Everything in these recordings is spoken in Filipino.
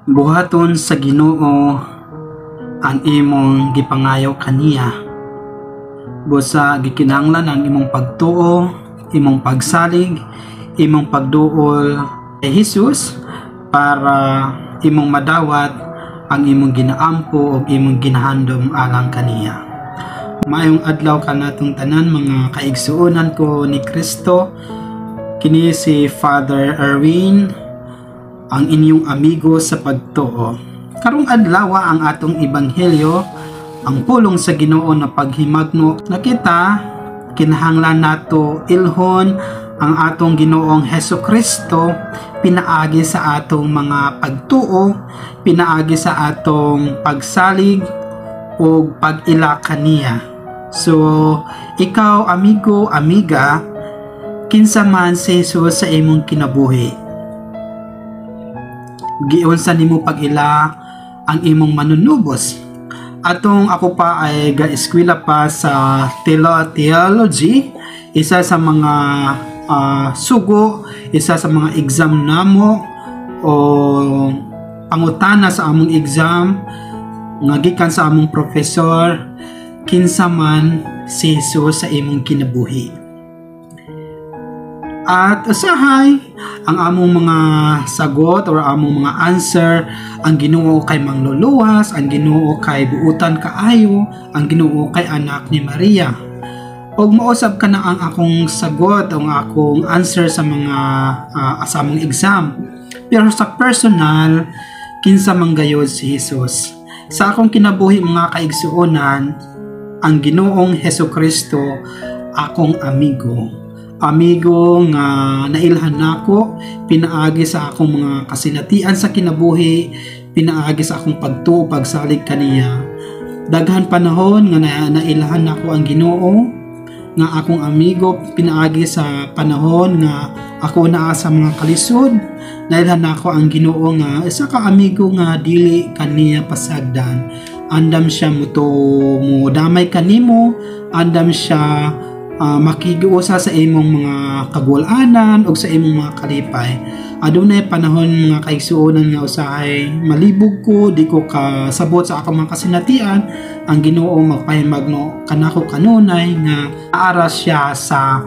Buhaton sa Ginoo ang imong gipangayo kaniya. Busa gikinahanglan ang imong pagtuo, imong pagsalig, imong pagduol kay Hesus para imong madawat ang imong ginaampo o imong ginahandom alang kaniya. Maayong adlaw kanatong tanan mga kaigsuonan ko ni Kristo. Kini si Father Erwin, ang inyong amigo sa pagtuo. Karong adlaw ang atong ebanghelyo, ang pulong sa Ginoo na paghimagno. Nakita kinahanglan nato ilhon ang atong Ginoong Hesukristo pinaagi sa atong mga pagtuo, pinaagi sa atong pagsalig o pag-ila kaniya. So, ikaw amigo, amiga, kinsa man si Jesus sa imong kinabuhi. Giunsa nimo pag-ila ang imong manunubos. Atong ako pa ay ga-eskwela pa sa theology, isa sa mga sugo, isa sa mga exam namo o pangutana sa among exam nga gikan sa among professor, kinsa man si Jesus sa imong kinabuhi. At usahay ang among mga sagot or among mga answer, ang Ginoo kay mangluluwas, ang Ginoo kay buutan kaayo, ang Ginoo kay anak ni Maria. Og mausab ka na ang akong sagot o ang akong answer sa mga sa among exam. Pero sa personal, kinsa man gayud si Jesus. Sa akong kinabuhi mga kaigsuonan, ang Ginoong Hesukristo akong amigo. Amigo nga nailhan nako, pinaagi sa akong mga kasinatian sa kinabuhi, pinaagi sa akong pagtuo, pagsalig kaniya. Daghan panahon nga nailhan nako ang Ginoo nga akong amigo, pinaagi sa panahon nga ako naa sa mga kalisod. Nailhan nako ang Ginoo nga isa ka amigo nga dili kaniya pasagdan. Andam siya mo damay kanimo, andam siya makigiusa sa imong mga kagul-anan o sa imong mga kalipay. Adunay panahon mga kaigsuonan nga usahay malibog ko, di ko kasabot sa akong mga kasinatian, ang Ginoo magpahimagno kanako kanunay nga naara siya sa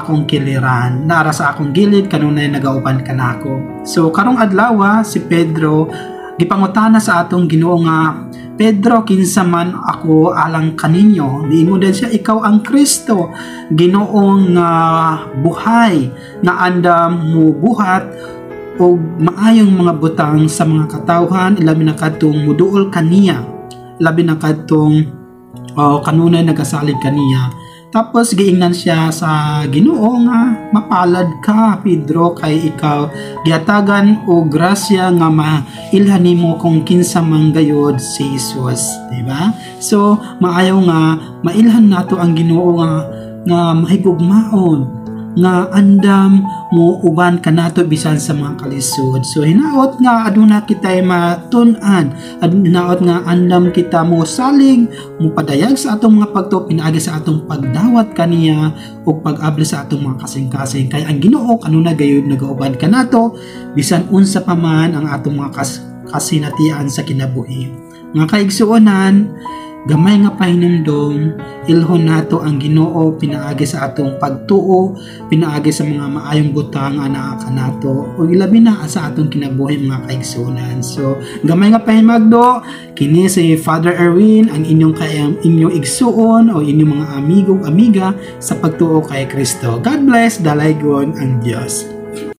akong kiliran, naara sa akong gilid kanunay nagauban kanako. So karong adlaw si Pedro gipangutana sa atong Ginoo nga, Pedro, kinsa man ako alang kaninyo? Niingon din siya, ikaw ang Kristo, Ginoong buhay, na andam mo buhat o maayong mga butang sa mga katawhan, labi na kadtong muduol kaniya, labi na kadtong kanunay nagasalig kaniya. Tapos giingnan siya sa Ginoo nga, mapalad ka Pedro, kay ikaw giatagan o grasya nga mailhan nimo kung kinsa man gayud si Jesus, diba? So maayo nga mailhan nato ang Ginoo nga mahigugmaon, nga andam mo uban kanato bisan sa mga kalisod. So hinaot nga aduna kitay matun-an, hinaot nga andam kita mo salig, mo padayag sa atong mga pagtuo, pinaagi sa atong pagdawat kaniya o pag-abli sa atong mga kasing-kasing. Kay ang Ginoo kanuna gayud nagauban kanato bisan unsa pa man ang atong mga kasinatian sa kinabuhi. Mga kaigsuonan, gamay nga pahinumdom, ilhon nato ang Ginoo pinaagi sa atong pagtuo, pinaagi sa mga maayong butang ana kanato o ilabi na sa atong kinabuhi mga kaigsuonan. So gamay nga pahimagdo, kini si Father Erwin, ang inyong igsuon o inyong mga amigo amiga sa pagtuo kay Kristo. God bless, dalaygon ang Dios.